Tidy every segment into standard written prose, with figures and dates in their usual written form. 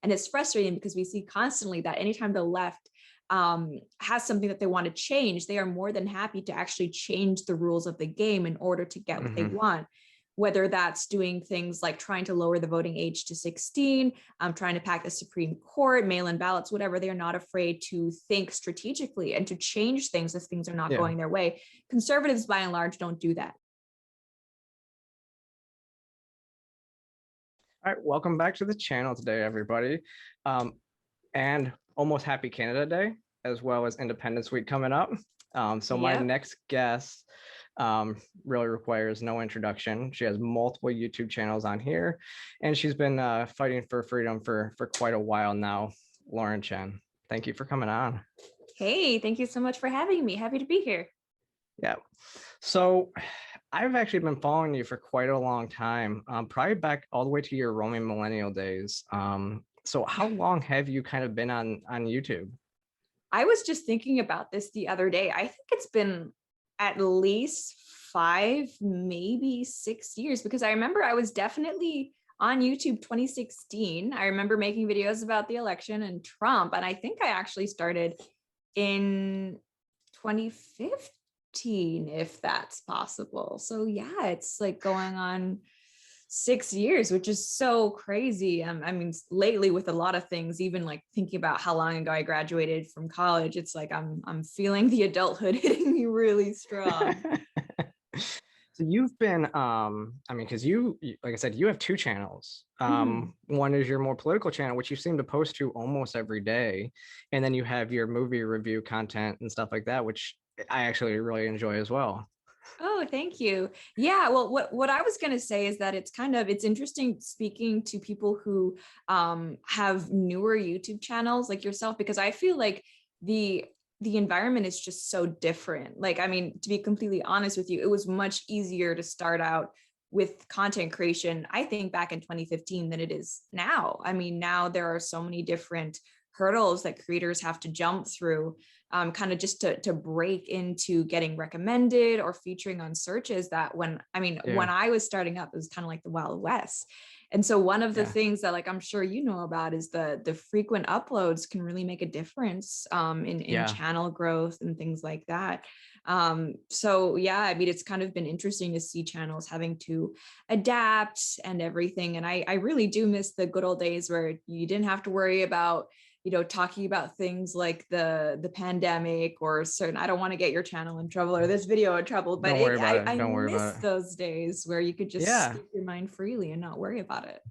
And it's frustrating because we see constantly that anytime the left has something that they want to change, they are more than happy to actually change the rules of the game in order to get what they want. Whether that's doing things like trying to lower the voting age to 16, trying to pack the Supreme Court, mail-in ballots, whatever, they are not afraid to think strategically and to change things if things are not going their way. Conservatives, by and large, don't do that. All right, welcome back to the channel today, everybody. And almost happy Canada Day, as well as Independence Week coming up. So my next guest really requires no introduction. She has multiple YouTube channels on here, and she's been fighting for freedom for quite a while now. Lauren Chen, thank you for coming on. Hey, thank you so much for having me. Happy to be here. Yeah. So I've actually been following you for quite a long time, probably back all the way to your roaming millennial days. So how long have you kind of been on YouTube? I was just thinking about this the other day. I think it's been at least 5, maybe 6 years, because I remember I was definitely on YouTube 2016. I remember making videos about the election and Trump, and I think I actually started in 2015, if that's possible. So yeah, it's like going on 6 years, which is so crazy. I mean, lately with a lot of things, even like thinking about how long ago I graduated from college, it's like I'm feeling the adulthood hitting me really strong. So you've been, I mean, because you, like I said, you have 2 channels. One is your more political channel, which you seem to post to almost every day. And then you have your movie review content and stuff like that, which I actually really enjoy as well. Oh, thank you. Yeah, well, what I was going to say is that it's interesting speaking to people who have newer YouTube channels like yourself, because I feel like the environment is just so different. Like, I mean, to be completely honest with you, it was much easier to start out with content creation, I think, back in 2015 than it is now. I mean, now there are so many different hurdles that creators have to jump through, kind of just to break into getting recommended or featuring on searches, that when I was starting up, it was kind of like the Wild West. And so one of the things that, like, I'm sure you know about is the frequent uploads can really make a difference in channel growth and things like that. So yeah, I mean, it's kind of been interesting to see channels having to adapt and everything. And I really do miss the good old days where you didn't have to worry about, you know, talking about things like the pandemic or certain, I don't want to get your channel in trouble or this video in trouble, but I miss those days where you could just speak your mind freely and not worry about it.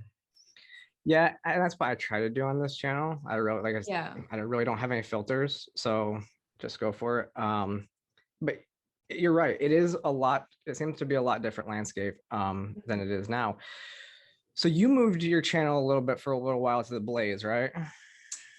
Yeah, and that's what I try to do on this channel. I really, I really don't have any filters, so just go for it. But you're right, it is a lot, it seems to be a lot different landscape than it is now. So you moved your channel a little bit for a little while to the Blaze, right?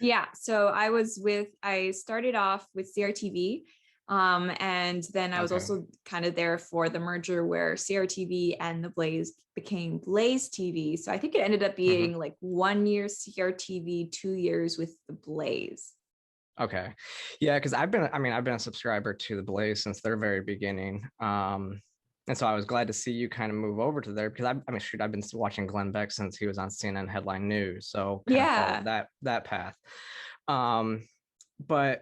Yeah, so I started off with CRTV, and then I was also kind of there for the merger where CRTV and the Blaze became Blaze TV. So I think it ended up being like 1 year CRTV, 2 years with the Blaze. Okay. Yeah, because I've been a subscriber to the Blaze since their very beginning. And so I was glad to see you kind of move over to there, because I've been watching Glenn Beck since he was on CNN Headline News. So kind of followed that path. But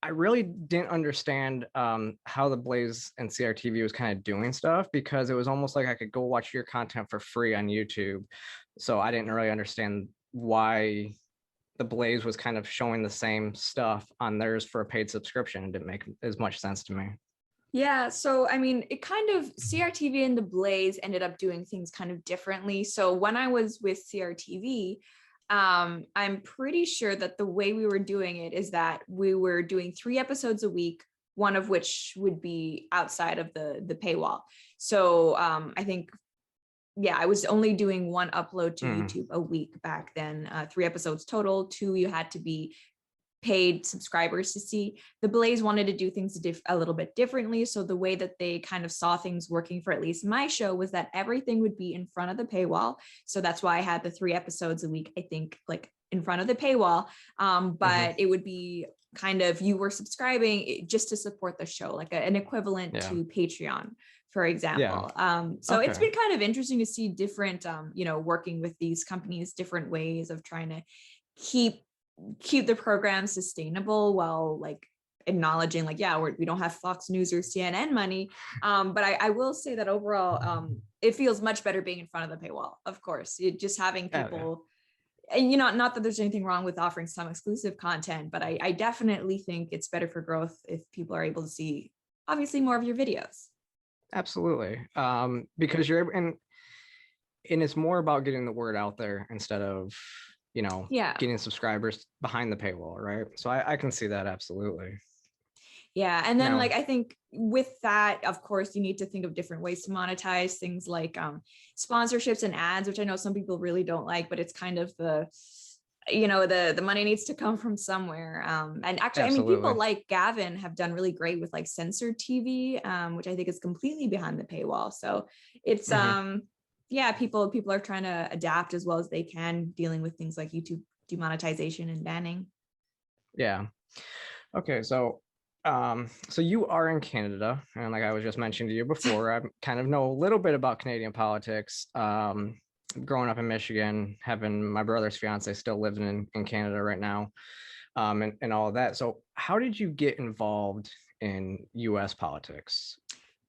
I really didn't understand how the Blaze and CRTV was kind of doing stuff, because it was almost like I could go watch your content for free on YouTube. So I didn't really understand why the Blaze was kind of showing the same stuff on theirs for a paid subscription. It didn't make as much sense to me. Yeah, so I mean, it kind of, CRTV and the Blaze ended up doing things kind of differently. So when I was with CRTV, I'm pretty sure that the way we were doing it is that we were doing 3 episodes a week, one of which would be outside of the paywall. So I think, yeah, I was only doing 1 upload to YouTube a week back then, 3 episodes total. 2 you had to be paid subscribers to see. The Blaze wanted to do things a little bit differently. So the way that they kind of saw things working for at least my show was that everything would be in front of the paywall. So that's why I had the 3 episodes a week, I think, like in front of the paywall. But it would be kind of, you were subscribing just to support the show, like an equivalent to Patreon for Yeah. example. So it's Okay. been kind of interesting to see different, working with these companies, different ways of trying to keep the program sustainable while like acknowledging like, yeah, we don't have Fox News or CNN money. But I will say that overall, it feels much better being in front of the paywall, of course. Just having Yeah. people, and not that there's anything wrong with offering some exclusive content, but I definitely think it's better for growth if people are able to see obviously more of your videos. Absolutely. Because and it's more about getting the word out there instead of, Yeah. getting subscribers behind the paywall, right? So I can see that absolutely. Yeah. And then Now, like I think with that, of course, you need to think of different ways to monetize things like sponsorships and ads, which I know some people really don't like, but it's kind of the money needs to come from somewhere. And actually, I mean, people absolutely. like Gavin have done really great with like censored TV, which I think is completely behind the paywall. So it's Hmm. yeah, people are trying to adapt as well as they can, dealing with things like YouTube demonetization and banning. Yeah. Okay, so you are in Canada, and like I was just mentioning to you before, I kind of know a little bit about Canadian politics. Growing up in Michigan, having my brother's fiance still living in Canada right now, and all of that. So how did you get involved in US politics?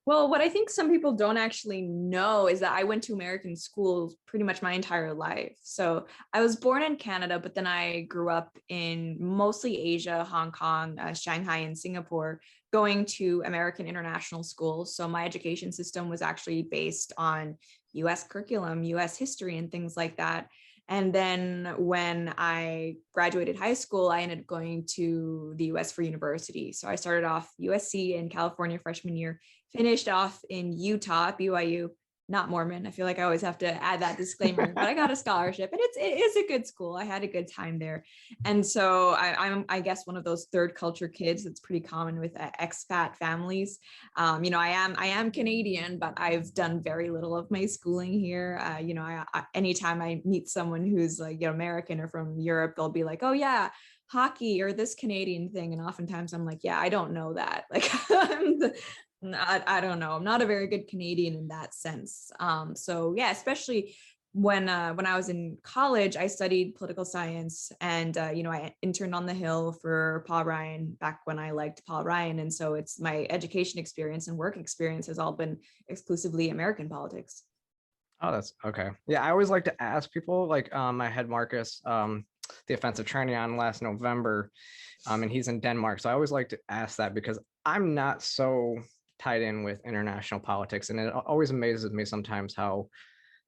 Well, what I think some people don't actually know is that I went to American schools pretty much my entire life. So I was born in Canada, but then I grew up in mostly Asia, Hong Kong, Shanghai, and Singapore, going to American international schools. So my education system was actually based on US curriculum, US history, and things like that. And then when I graduated high school, I ended up going to the US for university. So I started off USC in California freshman year, finished off in Utah, BYU, not Mormon. I feel like I always have to add that disclaimer, but I got a scholarship and it is a good school. I had a good time there. And so I'm, I guess, one of those third culture kids that's pretty common with expat families. I am Canadian, but I've done very little of my schooling here. Anytime I meet someone who's like, American or from Europe, they'll be like, oh yeah, hockey or this Canadian thing. And oftentimes I'm like, yeah, I don't know that. Like I don't know. I'm not a very good Canadian in that sense. So yeah, especially when I was in college, I studied political science, and I interned on the Hill for Paul Ryan back when I liked Paul Ryan, and so it's my education experience and work experience has all been exclusively American politics. Oh, that's okay. Yeah, I always like to ask people, like I had Marcus, the offensive trainee on last November, and he's in Denmark. So I always like to ask that because I'm not so tied in with international politics. And it always amazes me sometimes how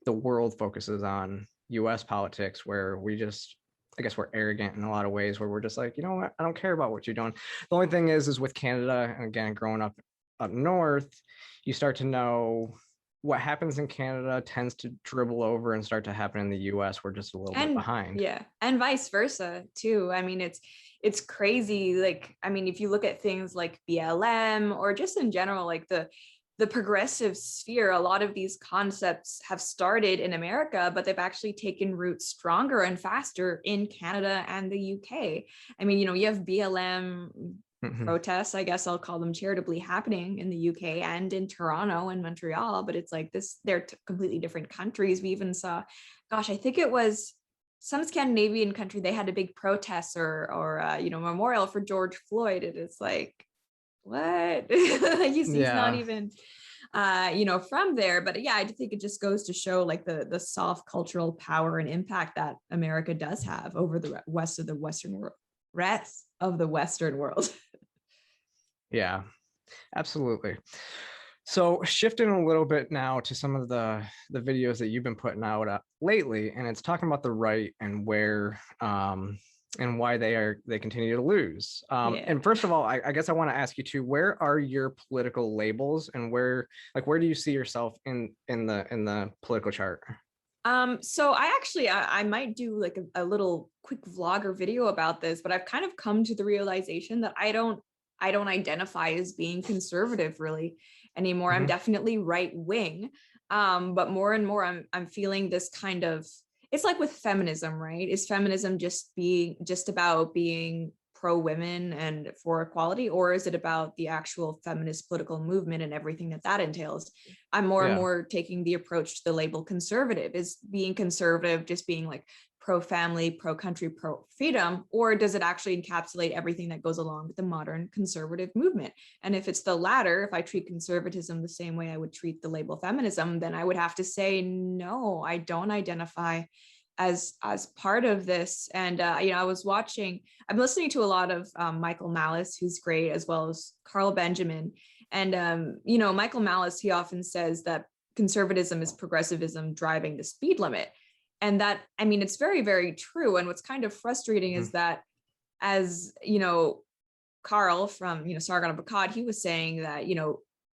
the world focuses on US politics, where I guess we're arrogant in a lot of ways, where we're just like, you know what, I don't care about what you're doing. The only thing is with Canada, and again, growing up north, you start to know what happens in Canada tends to dribble over and start to happen in the US. We're just a little bit And behind. yeah, and vice versa too. I mean, it's crazy. Like, I mean, if you look at things like BLM or just in general, like the progressive sphere, a lot of these concepts have started in America, but they've actually taken root stronger and faster in Canada and the UK. I mean, you have BLM Mhm. protests, I guess I'll call them charitably, happening in the UK and in Toronto and Montreal, but it's like this, they're completely different countries. We even saw, gosh, I think it was some Scandinavian country, they had a big protest or memorial for George Floyd. And it's like, what? He's not Yeah. even from there. But yeah, I think it just goes to show like the soft cultural power and impact that America does have over the rest of the Western world. Yeah, absolutely. So shifting a little bit now to some of the videos that you've been putting out lately, and it's talking about the right and where and why they continue to lose. Yeah. And first of all, I guess I want to ask you too, where are your political labels, and where do you see yourself in the political chart? So I might do like a little quick vlog or video about this, but I've kind of come to the realization that I don't identify as being conservative really anymore. I'm Mhm. definitely right wing. But more and more I'm feeling this kind of, it's like with feminism, right? Is feminism just about being pro-women and for equality, or is it about the actual feminist political movement and everything that that entails? I'm more and more taking the approach to the label conservative. Is being conservative just being like pro-family, pro-country, pro-freedom, or does it actually encapsulate everything that goes along with the modern conservative movement? And if it's the latter, if I treat conservatism the same way I would treat the label feminism, then I would have to say, no, I don't identify as part of this. And I'm listening to a lot of Michael Malice, who's great, as well as Carl Benjamin. And Michael Malice, he often says that conservatism is progressivism driving the speed limit. And that, I mean, it's very, very true. And what's kind of frustrating is that, as Carl from Sargon of Akkad, he was saying that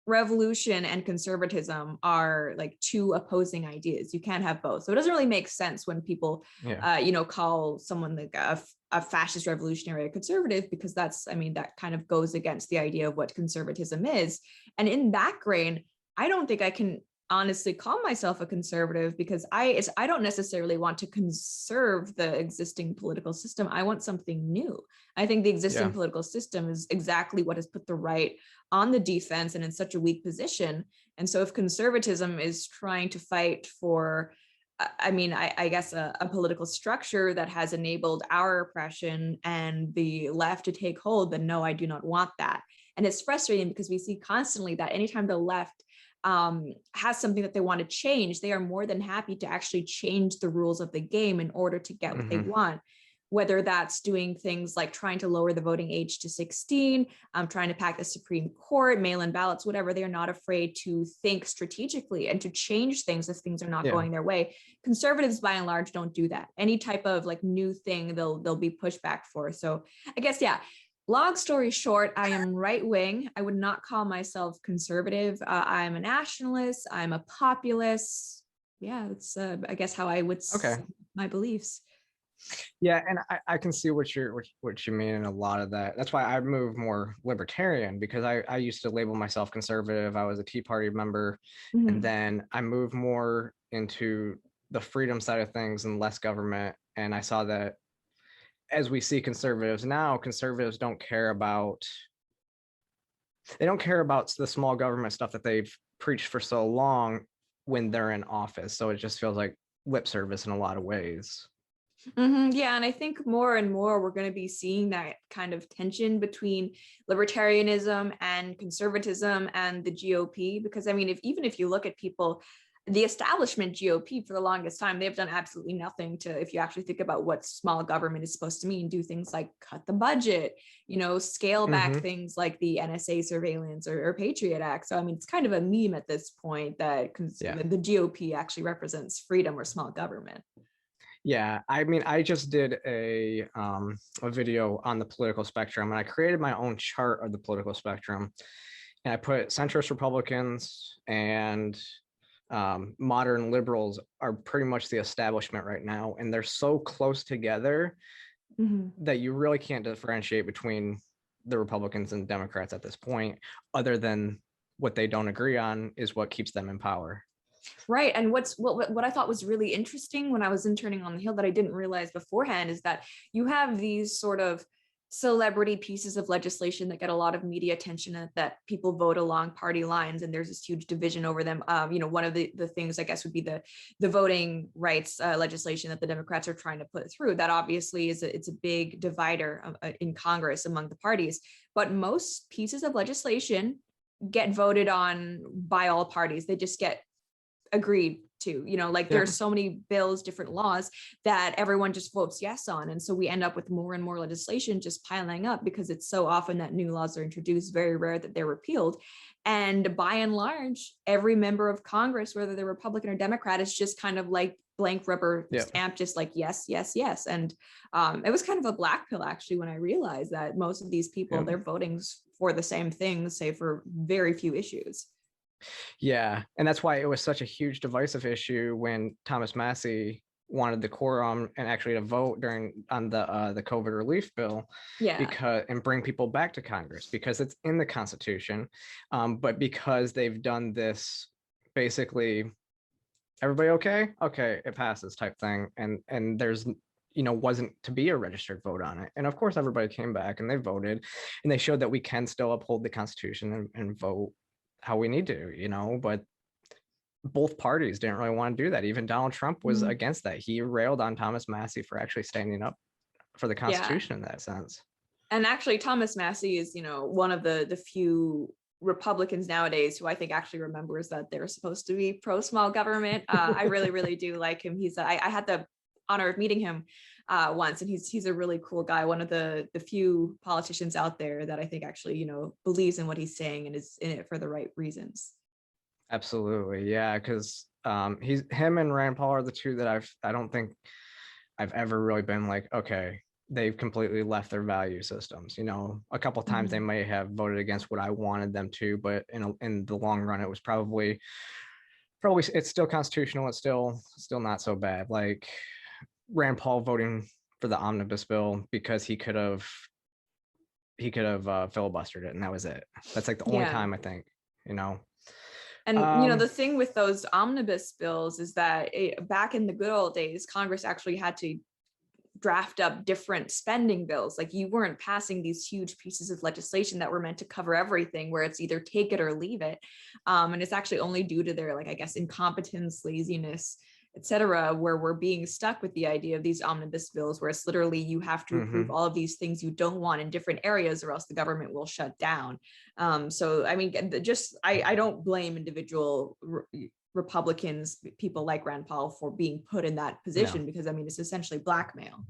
revolution and conservatism are like two opposing ideas. You can't have both. So it doesn't really make sense when people call someone like a fascist revolutionary a conservative, because that kind of goes against the idea of what conservatism is. And in that grain, I don't think I can honestly call myself a conservative, because I don't necessarily want to conserve the existing political system. I want something new. I think the existing political system is exactly what has put the right on the defense and in such a weak position. And so if conservatism is trying to fight for, I guess a political structure that has enabled our oppression and the left to take hold, then no, I do not want that. And it's frustrating because we see constantly that anytime the left has something that they want to change, they are more than happy to actually change the rules of the game in order to get what they want. Whether that's doing things like trying to lower the voting age to 16, trying to pack the Supreme Court, mail-in ballots, whatever, they're not afraid to think strategically and to change things if things are not going their way. Conservatives, by and large, don't do that. Any type of like new thing, they'll be pushed back for. So I guess, long story short, I am right wing. I would not call myself conservative. I'm a nationalist. I'm a populist. Yeah, that's I guess how I would say my beliefs. Yeah, and I can see what you mean in a lot of that. That's why I moved more libertarian, because I used to label myself conservative. I was a Tea Party member, and then I moved more into the freedom side of things and less government. And I saw that as we see conservatives now, conservatives don't care about the small government stuff that they've preached for so long when they're in office. So it just feels like lip service in a lot of ways. Yeah, and I think more and more we're going to be seeing that kind of tension between libertarianism and conservatism and the GOP, because even if you look at people, the establishment GOP for the longest time, they've done absolutely nothing to, if you actually think about what small government is supposed to mean, do things like cut the budget, scale back things like the NSA surveillance or Patriot Act. So, it's kind of a meme at this point that the GOP actually represents freedom or small government. Yeah, I just did a video on the political spectrum, and I created my own chart of the political spectrum, and I put centrist Republicans and modern liberals are pretty much the establishment right now, and they're so close together that you really can't differentiate between the Republicans and Democrats at this point, other than what they don't agree on is what keeps them in power. Right. And what I thought was really interesting when I was interning on the Hill that I didn't realize beforehand is that you have these sort of celebrity pieces of legislation that get a lot of media attention and that people vote along party lines, and there's this huge division over them. One of the things I guess would be the voting rights legislation that the Democrats are trying to put through. That obviously it's a big divider in Congress among the parties, but most pieces of legislation get voted on by all parties. They just get agreed to, there's so many bills, different laws that everyone just votes yes on. And so we end up with more and more legislation just piling up because it's so often that new laws are introduced, very rare that they're repealed. And by and large, every member of Congress, whether they're Republican or Democrat, is just kind of like blank rubber stamp, just like yes, yes, yes. And it was kind of a black pill actually when I realized that most of these people, they're voting for the same things, say for very few issues. Yeah, and that's why it was such a huge divisive issue when Thomas Massey wanted the quorum and actually to vote on the COVID relief bill, and bring people back to Congress because it's in the Constitution, but because they've done this basically, everybody okay, it passes type thing, and there's wasn't to be a registered vote on it. And of course, everybody came back and they voted, and they showed that we can still uphold the Constitution and vote how we need to, but both parties didn't really want to do that. Even Donald Trump was against that. He railed on Thomas Massie for actually standing up for the Constitution in that sense. And actually, Thomas Massie is, one of the few Republicans nowadays who I think actually remembers that they're supposed to be pro small government. I really, really do like him. I had the honor of meeting him once, and he's a really cool guy. One of the few politicians out there that I think actually, believes in what he's saying and is in it for the right reasons. Absolutely. Yeah. Because him and Rand Paul are the two that I don't think I've ever really been like, okay, they've completely left their value systems. A couple of times they may have voted against what I wanted them to, but in the long run, it was probably it's still constitutional. It's still not so bad. Like Rand Paul voting for the omnibus bill because he could have filibustered it, and that was it. That's like the only time I think. And the thing with those omnibus bills is that back in the good old days, Congress actually had to draft up different spending bills. Like you weren't passing these huge pieces of legislation that were meant to cover everything, where it's either take it or leave it. And it's actually only due to their, I guess, incompetence, laziness, etc., where we're being stuck with the idea of these omnibus bills, where it's literally you have to approve all of these things you don't want in different areas, or else the government will shut down. So I mean, I don't blame individual Republicans, people like Rand Paul, for being put in that position, because I mean, it's essentially blackmail.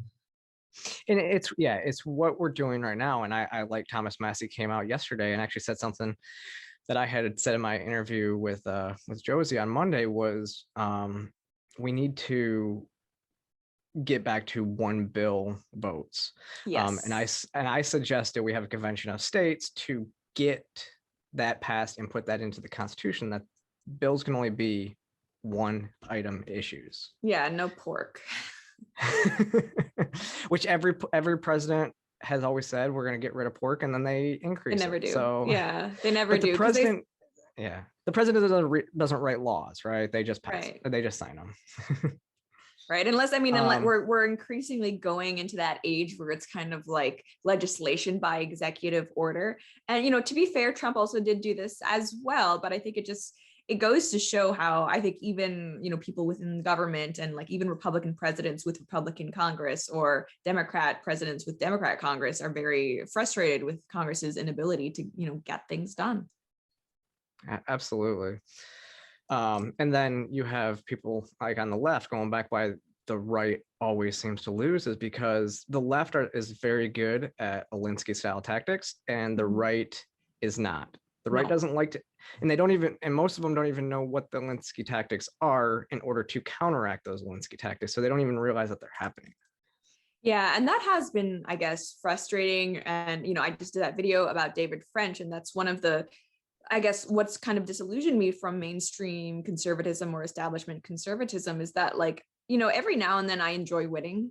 And it's what we're doing right now. And I like Thomas Massie came out yesterday and actually said something that I had said in my interview with Josie on Monday was, we need to get back to one bill votes. Yes. And I suggested we have a convention of states to get that passed and put that into the Constitution, that bills can only be one item issues. Yeah, no pork. Which every president has always said, we're going to get rid of pork, and then they increase. They never do. So yeah, they never do. The president, the president doesn't write laws, right? They just pass. Right. They just sign them. Right. Unless we're increasingly going into that age where it's kind of like legislation by executive order. And, to be fair, Trump also did do this as well. But I think it goes to show how I think even, people within the government and like even Republican presidents with Republican Congress or Democrat presidents with Democrat Congress are very frustrated with Congress's inability to, get things done. Absolutely. And then you have people like on the left going back why the right always seems to lose is because the left is very good at Alinsky style tactics and the right is not. The right doesn't like to, and most of them don't even know what the Alinsky tactics are in order to counteract those Alinsky tactics. So they don't even realize that they're happening. Yeah, and that has been, I guess, frustrating. And, I just did that video about David French, and that's one of the, I guess, what's kind of disillusioned me from mainstream conservatism or establishment conservatism is that, like, every now and then I enjoy winning.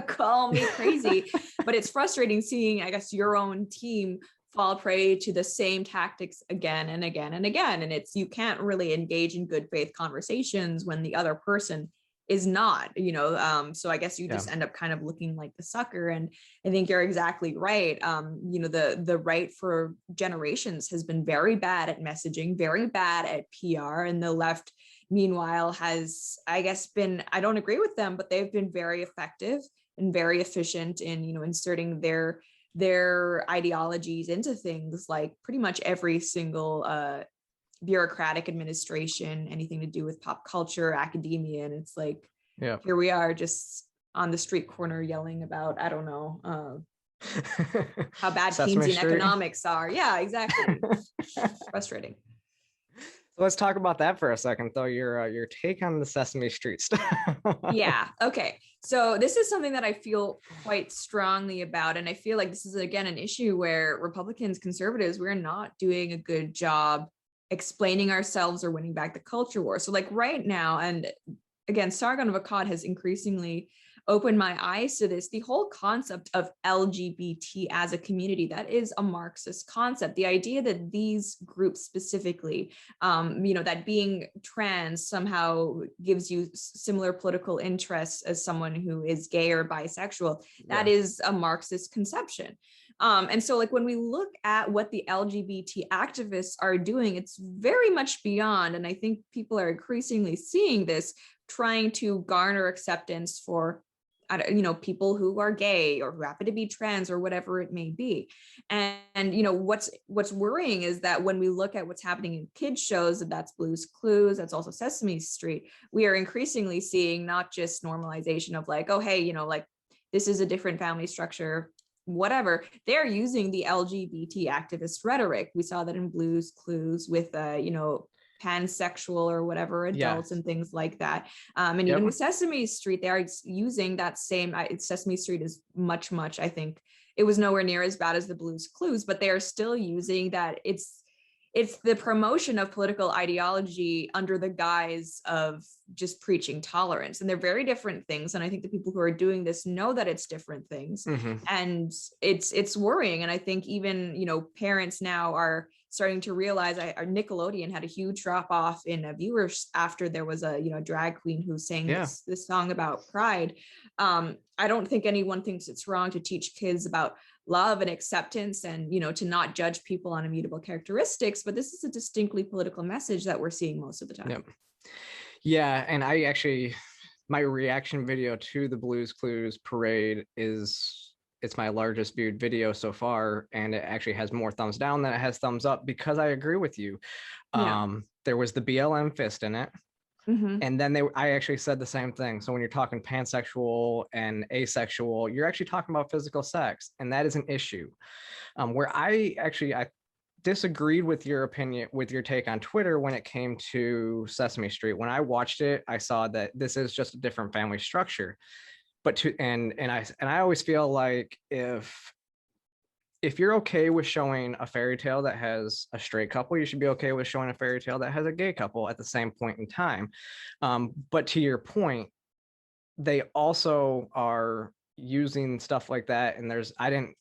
Call me crazy, but it's frustrating seeing, I guess, your own team fall prey to the same tactics again and again and again. And you can't really engage in good faith conversations when the other person is not, so I guess you just end up kind of looking like the sucker. And I think you're exactly right. The right for generations has been very bad at messaging, very bad at PR, and the left, meanwhile, has, I guess, I don't agree with them, but they've been very effective and very efficient in, inserting their ideologies into things like pretty much every single bureaucratic administration, anything to do with pop culture, academia. And it's like, here we are just on the street corner yelling about, I don't know, how bad Keynesian economics are. Yeah, exactly. Frustrating. So let's talk about that for a second, though. Your take on the Sesame Street stuff. Yeah. Okay. So this is something that I feel quite strongly about. And I feel like this is, again, an issue where Republicans, conservatives, we're not doing a good job explaining ourselves or winning back the culture war. So like right now, and again, Sargon of Akkad has increasingly opened my eyes to this. The whole concept of LGBT as a community, that is a Marxist concept. The idea that these groups specifically, that being trans somehow gives you similar political interests as someone who is gay or bisexual, that is a Marxist conception. And so like when we look at what the LGBT activists are doing, it's very much beyond, and I think people are increasingly seeing this, trying to garner acceptance for people who are gay or who happen to be trans or whatever it may be. And what's worrying is that when we look at what's happening in kids shows, that's Blue's Clues, that's also Sesame Street, we are increasingly seeing not just normalization of like, oh, hey, like this is a different family structure, whatever. They're using the LGBT activist rhetoric. We saw that in Blue's Clues with pansexual or whatever adults and things like that. And even with Sesame Street, they are using that same, Sesame Street is much, I think it was nowhere near as bad as the Blue's Clues, but they are still using that. It's the promotion of political ideology under the guise of just preaching tolerance. And they're very different things. And I think the people who are doing this know that it's different things. And it's worrying. And I think even, parents now are starting to realize, our Nickelodeon had a huge drop off in viewers after there was a drag queen who sang this song about pride. I don't think anyone thinks it's wrong to teach kids about love and acceptance and to not judge people on immutable characteristics, but this is a distinctly political message that we're seeing most of the time. And my reaction video to the Blue's Clues parade it's my largest viewed video so far, and it actually has more thumbs down than it has thumbs up, because I agree with you. There was the BLM fist in it. And then I actually said the same thing. So when you're talking pansexual and asexual, you're actually talking about physical sex, and that is an issue. Where I disagreed with your opinion, with your take on Twitter when it came to Sesame Street. When I watched it, I saw that this is just a different family structure. But I always feel like if you're okay with showing a fairy tale that has a straight couple, you should be okay with showing a fairy tale that has a gay couple at the same point in time. But to your point, they also are using stuff like that. And I didn't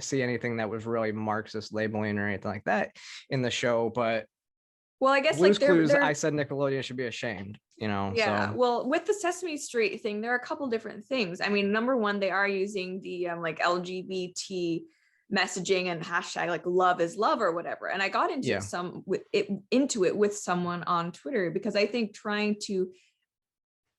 see anything that was really Marxist labeling or anything like that in the show. But well, I guess Blue's Clues, I said Nickelodeon should be ashamed, Yeah, so. Well, with the Sesame Street thing, there are a couple different things. I mean, number one, they are using the like LGBT messaging and hashtag like love is love or whatever. And I got into it with someone on Twitter, because I think trying to,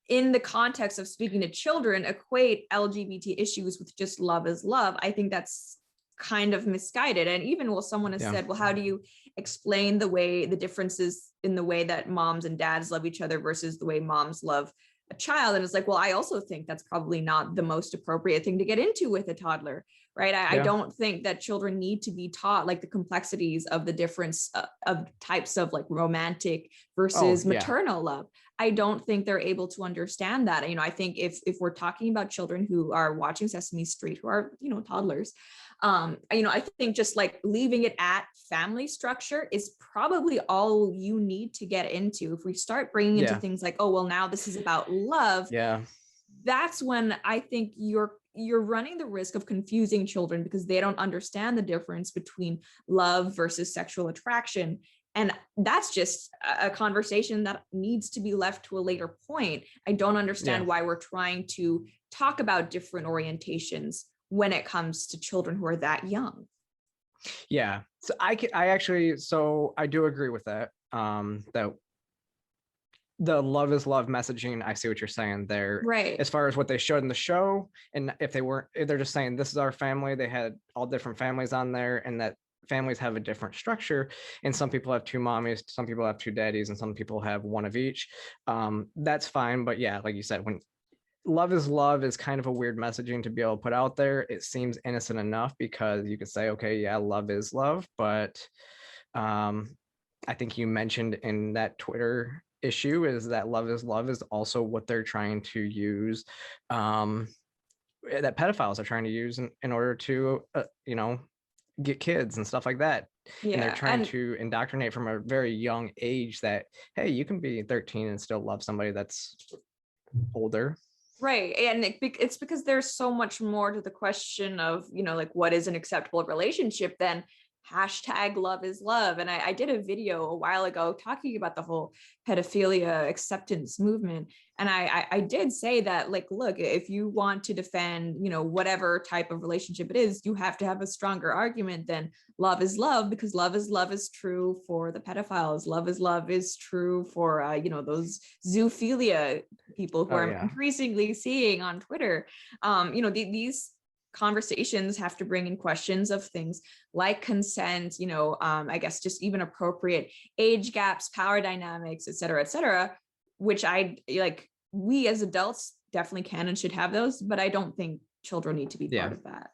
in the context of speaking to children, equate LGBT issues with just love is love, I think that's kind of misguided. And even someone has said, well, how do you explain the differences in the way that moms and dads love each other versus the way moms love a child? And it's like, well, I also think that's probably not the most appropriate thing to get into with a toddler, right? I don't think that children need to be taught like the complexities of the difference of types of like romantic versus maternal love. I don't think they're able to understand that. I think if we're talking about children who are watching Sesame Street, who are, toddlers, I think just like leaving it at family structure is probably all you need to get into. If we start bringing into things like, oh, well, now this is about love. That's when I think you're running the risk of confusing children, because they don't understand the difference between love versus sexual attraction. And that's just a conversation that needs to be left to a later point. I don't understand why we're trying to talk about different orientations when it comes to children who are that young. So I do agree with that. That the love is love messaging, I see what you're saying there. Right. As far as what they showed in the show, and if they're just saying this is our family, they had all different families on there, and that families have a different structure, and some people have two mommies, some people have two daddies, and some people have one of each. That's fine. But like you said, when love is kind of a weird messaging to be able to put out there. It seems innocent enough because you could say, okay, love is love. But I think you mentioned in that Twitter issue is that love is also what they're trying to use, that pedophiles are trying to use in order to, get kids and stuff like that. And they're trying to indoctrinate from a very young age that, hey, you can be 13 and still love somebody that's older. Right. And it's because there's so much more to the question of, like what is an acceptable relationship than hashtag love is love. And I did a video a while ago talking about the whole pedophilia acceptance movement. And I did say that, like, look, if you want to defend, whatever type of relationship it is, you have to have a stronger argument than love is love, because love is true for the pedophiles. Love is true for, those zoophilia people who Oh are yeah. increasingly seeing on Twitter. These conversations have to bring in questions of things like consent, I guess just even appropriate age gaps, power dynamics, et cetera, which I like, we as adults definitely can and should have those, but I don't think children need to be Yeah. part of that.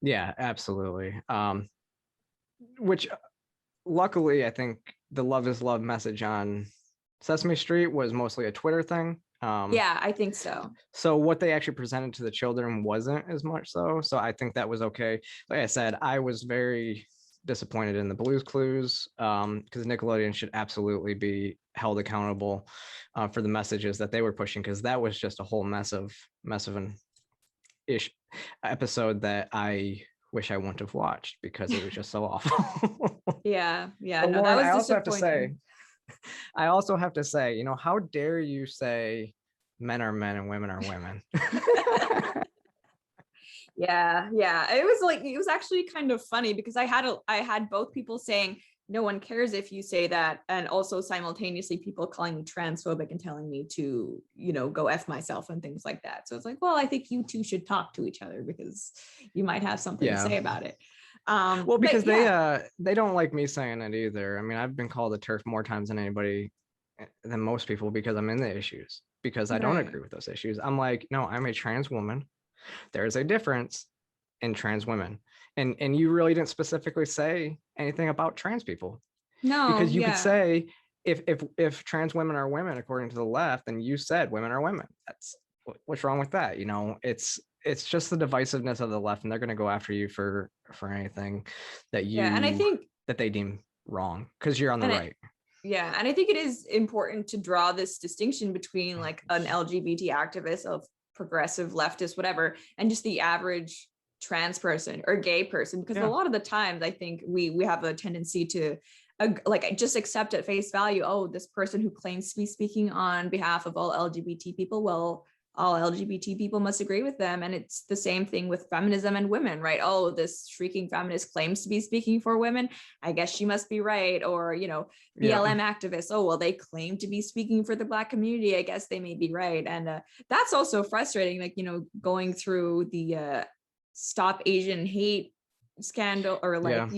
Yeah, absolutely. Which luckily, I think the love is love message on Sesame Street was mostly a Twitter thing. Yeah, I think so. So what they actually presented to the children wasn't as much so. So I think that was okay. Like I said, I was very disappointed in the Blues Clues, because Nickelodeon should absolutely be held accountable for the messages that they were pushing, because that was just a whole mess of an ish episode that I wish I wouldn't have watched because it was just so awful. Yeah, But no, that Lauren, was I disappointing. also have to say, how dare you say men are men and women are women? Yeah, it was actually kind of funny because I had both people saying no one cares if you say that, and also simultaneously people calling me transphobic and telling me to, go F myself and things like that. So it's like, well, I think you two should talk to each other because you might have something to Yeah. say about it. Well, because yeah. they don't like me saying it either. I mean, I've been called a TERF more times than anybody, than most people, because I'm in the issues, because I don't Right. agree with those issues. I'm like, no, I'm a trans woman. There's a difference in trans women. And you really didn't specifically say anything about trans people, No, because you could yeah. say if trans women are women according to the left, then you said women are women. That's what's wrong with that. It's just the divisiveness of the left, and they're going to go after you for anything that Yeah, and I think that they deem wrong, because you're on the and right. yeah, and I think it is important to draw this distinction between like an LGBT activist of progressive leftist whatever and just the average trans person or gay person, because a Yeah. lot of the times I think we have a tendency to like just accept at face value, oh, this person who claims to be speaking on behalf of all LGBT people, well, all LGBT people must agree with them. And it's the same thing with feminism and women, right? Oh, this shrieking feminist claims to be speaking for women, I guess she must be right. Or, BLM activists, oh, well, they claim to be speaking for the Black community, I guess they may be right. And that's also frustrating, like, going through the Stop Asian Hate scandal, or like,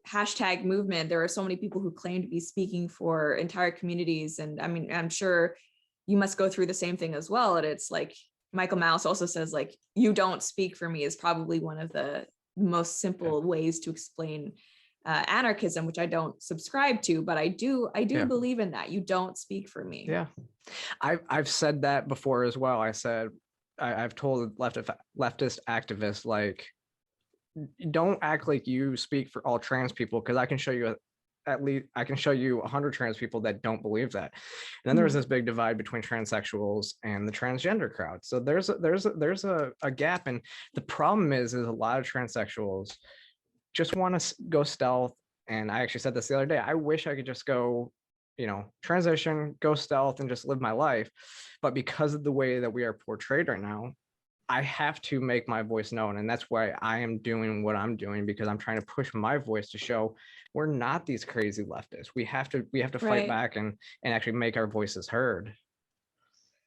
hashtag movement. There are so many people who claim to be speaking for entire communities. And I mean, I'm sure you must go through the same thing as well. And it's like, Michael Mouse also says, like, you don't speak for me is probably one of the most simple ways to explain anarchism, which I don't subscribe to, but I do believe in that. You don't speak for me. Yeah. I've said that before as well. I've told leftist activists, like, don't act like you speak for all trans people, because I can show you at least I can show you 100 trans people that don't believe that. And then there's this big divide between transsexuals and the transgender crowd. So there's a gap, and the problem is a lot of transsexuals just want to go stealth. And I actually said this the other day. I wish I could just go, transition, go stealth, and just live my life. But because of the way that we are portrayed right now, I have to make my voice known. And that's why I am doing what I'm doing, because I'm trying to push my voice to show we're not these crazy leftists. We have to fight back and actually make our voices heard.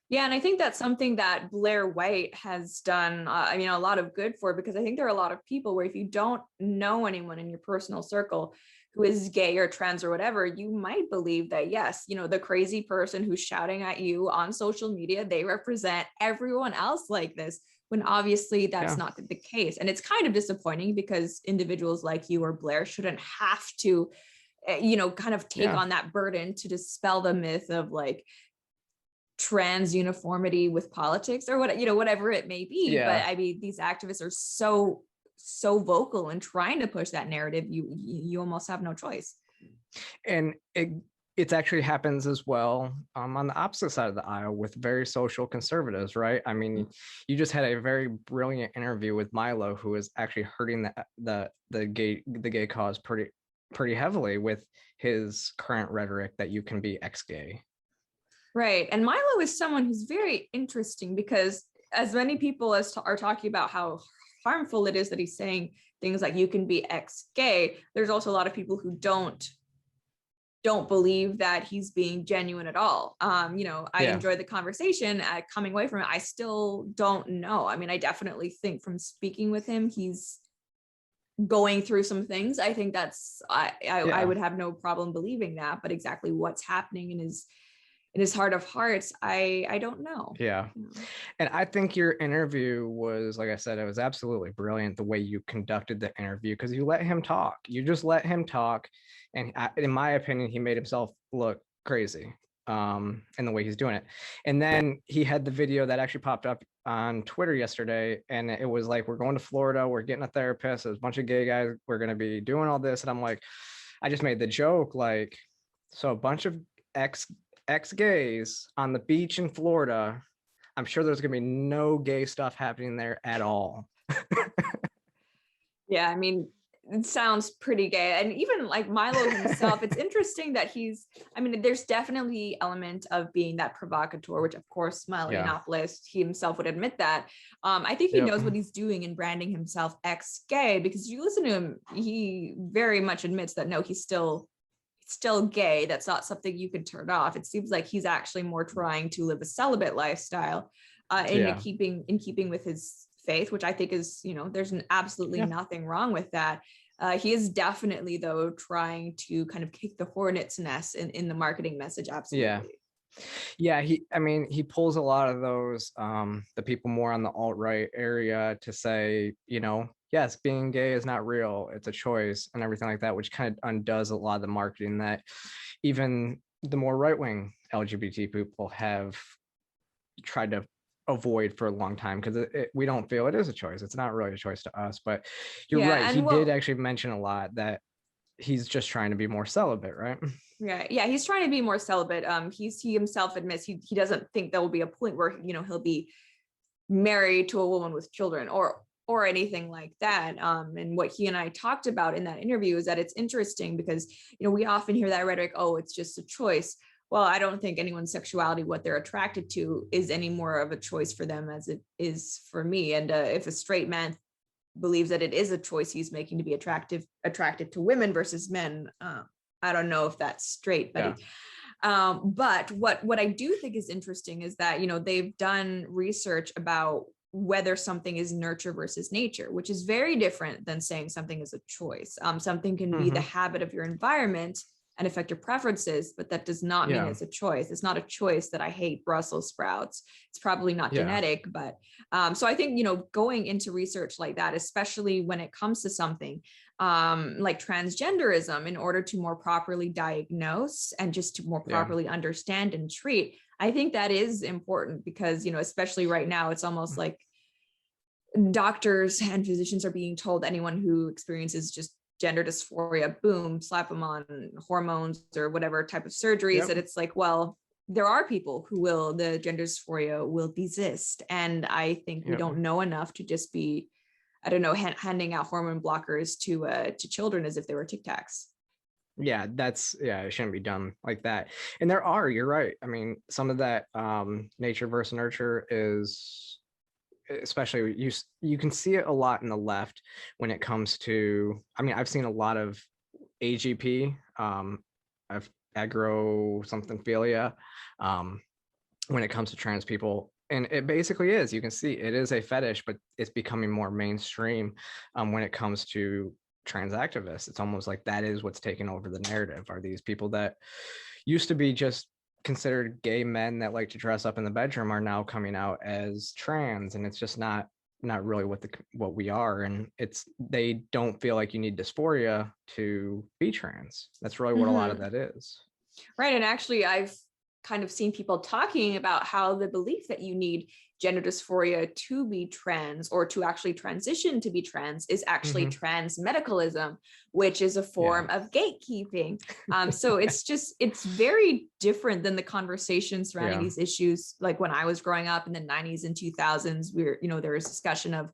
Yeah, and I think that's something that Blair White has done, a lot of good for, because I think there are a lot of people where if you don't know anyone in your personal circle who is gay or trans or whatever, you might believe that, yes, the crazy person who's shouting at you on social media, they represent everyone else like this, when obviously that's not the case. And it's kind of disappointing, because individuals like you or Blair shouldn't have to, kind of take on that burden to dispel the myth of like trans uniformity with politics or whatever it may be. But I mean, these activists are so vocal and trying to push that narrative, you almost have no choice. And it actually happens as well on the opposite side of the aisle with very social conservatives, right? I mean, you just had a very brilliant interview with Milo, who is actually hurting the gay cause pretty heavily with his current rhetoric that you can be ex-gay. Right. And Milo is someone who's very interesting because as many people are talking about how harmful it is that he's saying things like you can be ex-gay, there's also a lot of people who don't believe that he's being genuine at all. I enjoyed the conversation. Coming away from it, I still don't know. I mean, I definitely think from speaking with him, he's going through some things. I think that's I would have no problem believing that, but exactly what's happening in his heart of hearts, I don't know. Yeah. And I think your interview was, like I said, it was absolutely brilliant the way you conducted the interview, because you let him talk. You just let him talk. And in my opinion, he made himself look crazy in the way he's doing it. And then he had the video that actually popped up on Twitter yesterday. And it was like, we're going to Florida. We're getting a therapist. There's a bunch of gay guys. We're going to be doing all this. And I'm like, I just made the joke, like, so a bunch of ex-gays on the beach in Florida. I'm sure there's going to be no gay stuff happening there at all. Yeah, I mean, it sounds pretty gay. And even like Milo himself, it's interesting that there's definitely element of being that provocateur, which of course Milo Yiannopoulos, he himself would admit that. I think he knows what he's doing in branding himself ex-gay, because you listen to him, he very much admits that no, he's still gay. That's not something you can turn off. It seems like he's actually more trying to live a celibate lifestyle in keeping with his faith, which I think is, there's absolutely nothing wrong with that. He is definitely, though, trying to kind of kick the hornet's nest in the marketing message. Absolutely. Yeah, he pulls a lot of those, the people more on the alt-right area to say, yes, being gay is not real, it's a choice and everything like that, which kind of undoes a lot of the marketing that even the more right-wing LGBT people have tried to avoid for a long time, because we don't feel it is a choice. It's not really a choice to us. But you're right. He did actually mention a lot that he's just trying to be more celibate, right? Yeah, he's trying to be more celibate. He himself admits he doesn't think there will be a point where he'll be married to a woman with children or anything like that. And what he and I talked about in that interview is that it's interesting because we often hear that rhetoric, oh, it's just a choice. Well, I don't think anyone's sexuality, what they're attracted to, is any more of a choice for them as it is for me. And if a straight man believes that it is a choice he's making to be attracted to women versus men, I don't know if that's straight, but but what I do think is interesting is that they've done research about whether something is nurture versus nature, which is very different than saying something is a choice. Something can be the habit of your environment and affect your preferences, but that does not mean it's a choice. It's not a choice that I hate Brussels sprouts. It's probably not genetic, but so I think, going into research like that, especially when it comes to something like transgenderism, in order to more properly diagnose and just to more properly understand and treat, I think that is important because, especially right now, it's almost like doctors and physicians are being told anyone who experiences just gender dysphoria, boom, slap them on hormones or whatever type of surgeries, that it's like, well, there are people who the gender dysphoria will desist. And I think we don't know enough to just be, I don't know, handing out hormone blockers to children as if they were Tic Tacs. Yeah, it shouldn't be done like that. And you're right. I mean, some of that nature versus nurture is, especially you can see it a lot in the left when it comes to, I've seen a lot of AGP, agro something philia, when it comes to trans people. And it basically is, you can see it is a fetish, but it's becoming more mainstream when it comes to trans activists. It's almost like that is what's taken over the narrative, are these people that used to be just considered gay men that like to dress up in the bedroom are now coming out as trans, and it's just not really what we are. And they don't feel like you need dysphoria to be trans. That's really what a lot of that is. Right. And actually I've kind of seen people talking about how the belief that you need gender dysphoria to be trans or to actually transition to be trans is actually trans medicalism, which is a form of gatekeeping. So it's very different than the conversation surrounding these issues. Like when I was growing up in the 90s and 2000s, there was discussion of,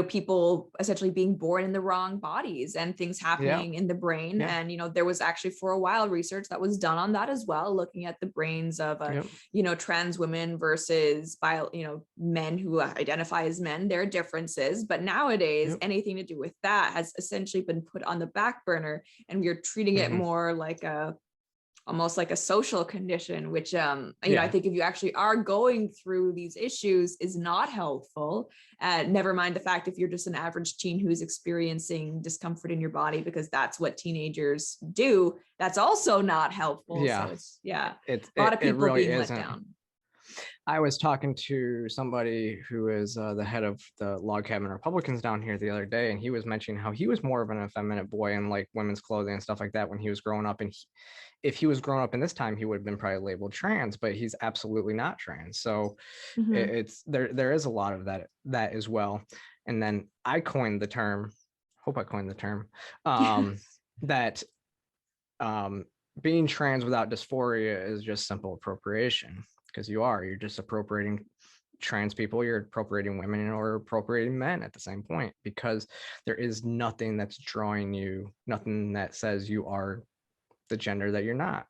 people essentially being born in the wrong bodies and things happening in the brain. And, there was actually for a while research that was done on that as well, looking at the brains of, trans women versus men who identify as men, their differences. But nowadays, anything to do with that has essentially been put on the back burner, and we're treating it more like almost like a social condition, which I think if you actually are going through these issues is not helpful. Never mind the fact if you're just an average teen who's experiencing discomfort in your body, because that's what teenagers do, that's also not helpful. So it's a lot of people really being let down. I was talking to somebody who is the head of the log cabin Republicans down here the other day, and he was mentioning how he was more of an effeminate boy in like women's clothing and stuff like that when he was growing up. And if he was growing up in this time, he would have been probably labeled trans, but he's absolutely not trans. So it's there is a lot of that as well. And then I coined the term, that being trans without dysphoria is just simple appropriation. Because you're just appropriating trans people, you're appropriating women, or appropriating men at the same point, because there is nothing that's drawing you, nothing that says you are the gender that you're not.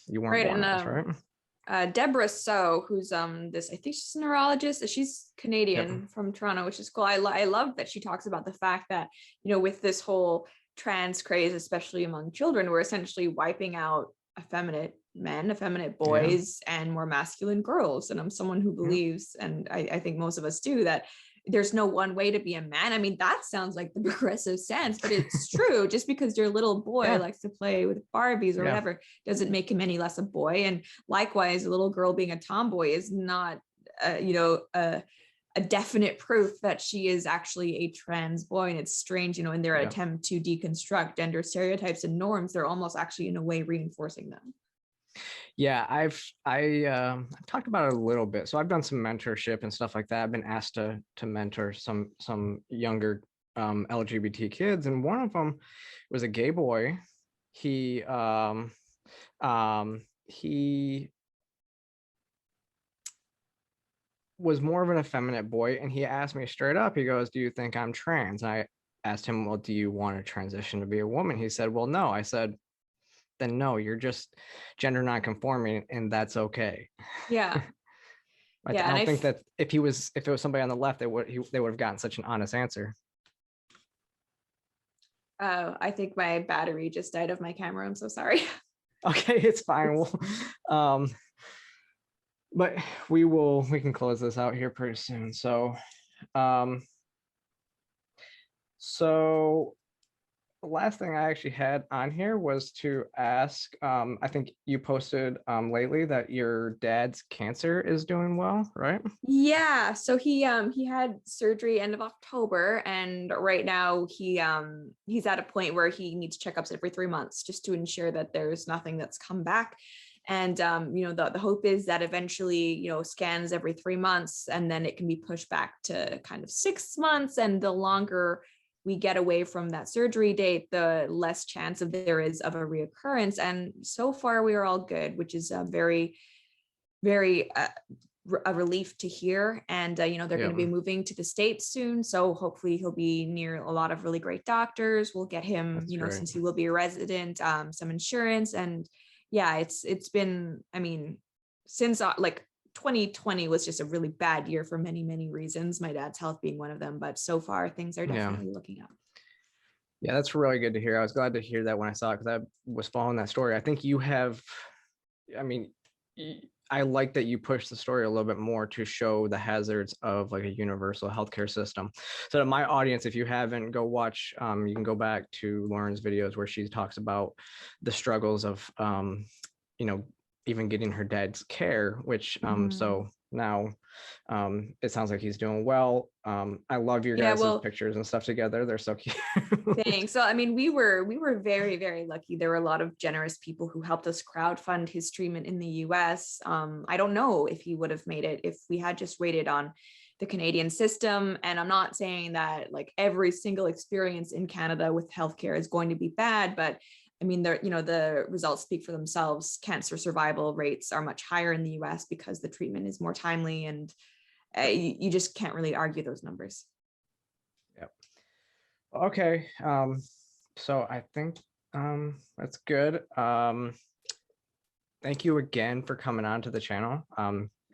You weren't born as, right? Deborah So, who's this, I think she's a neurologist. She's Canadian from Toronto, which is cool. I love that she talks about the fact that, with this whole trans craze, especially among children, we're essentially wiping out effeminate men, effeminate boys, and more masculine girls. And I'm someone who believes, and I think most of us do, that there's no one way to be a man. I mean, that sounds like the progressive sense, but it's true. Just because your little boy likes to play with Barbies or whatever doesn't make him any less a boy. And likewise, a little girl being a tomboy is not a definite proof that she is actually a trans boy. And it's strange, in their attempt to deconstruct gender stereotypes and norms, they're almost actually in a way reinforcing them. Yeah, I've talked about it a little bit. So I've done some mentorship and stuff like that. I've been asked to mentor some younger LGBT kids, and one of them was a gay boy. He was more of an effeminate boy, and he asked me straight up, he goes, "Do you think I'm trans?" And I asked him, "Well, do you want to transition to be a woman?" He said, "Well, no." I said, "Then no, you're just gender non-conforming, and that's okay." Yeah. I don't think that if it was somebody on the left, they would have gotten such an honest answer. Oh, I think my battery just died of my camera. I'm so sorry. Okay, it's fine. But we can close this out here pretty soon. So, the last thing I actually had on here was to ask, I think you posted lately that your dad's cancer is doing well, right? Yeah, so he had surgery end of October, and right now he's at a point where he needs checkups every 3 months just to ensure that there's nothing that's come back. And the hope is that eventually, scans every 3 months, and then it can be pushed back to kind of 6 months. And the longer we get away from that surgery date, the less chance of there is of a reoccurrence. And so far we are all good, which is a very, very a relief to hear. And they're going to be moving to the States soon, so hopefully he'll be near a lot of really great doctors. We'll get him, since he will be a resident, some insurance. And yeah, it's been, since 2020 was just a really bad year for many, many reasons, my dad's health being one of them, but so far things are definitely looking up. Yeah, that's really good to hear. I was glad to hear that when I saw it, because I was following that story. I think you have, I like that you push the story a little bit more to show the hazards of like a universal healthcare system. So to my audience, if you haven't, go watch, you can go back to Lauren's videos where she talks about the struggles of, even getting her dad's care, which, so now. It sounds like he's doing well. I love your Yeah, guys' well, pictures and stuff together. They're so cute. thanks. So I mean, we were very, very lucky. There were a lot of generous people who helped us crowdfund his treatment in the US. I don't know if he would have made it if we had just waited on the Canadian system. And I'm not saying that like every single experience in Canada with healthcare is going to be bad, but I mean, the results speak for themselves. Cancer survival rates are much higher in the US because the treatment is more timely, and you just can't really argue those numbers. Yep. Okay. So I think that's good. Thank you again for coming on to the channel.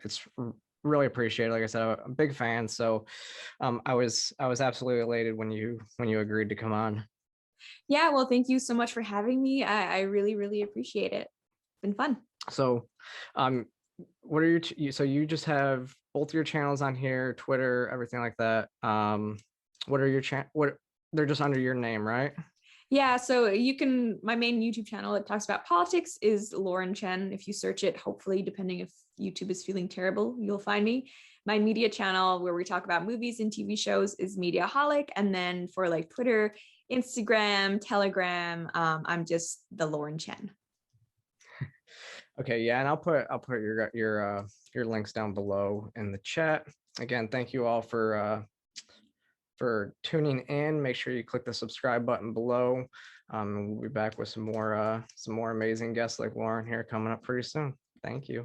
It's really appreciated. Like I said, I'm a big fan. So I was absolutely elated when you agreed to come on. Yeah, well, thank you so much for having me. I really, really appreciate it. It's been fun. So what are your so you just have both your channels on here, Twitter, everything like that. What are your what they're just under your name, right? Yeah, so my main YouTube channel that talks about politics is Lauren Chen. If you search it, hopefully, depending if YouTube is feeling terrible, you'll find me. My media channel where we talk about movies and TV shows is Mediaholic. And then for like Twitter, Instagram, Telegram, I'm just the Lauren Chen. Okay, yeah, and I'll put your links down below in the chat. Again, thank you all for tuning in. Make sure you click the subscribe button below. We'll be back with some more amazing guests like Lauren here coming up pretty soon. Thank you.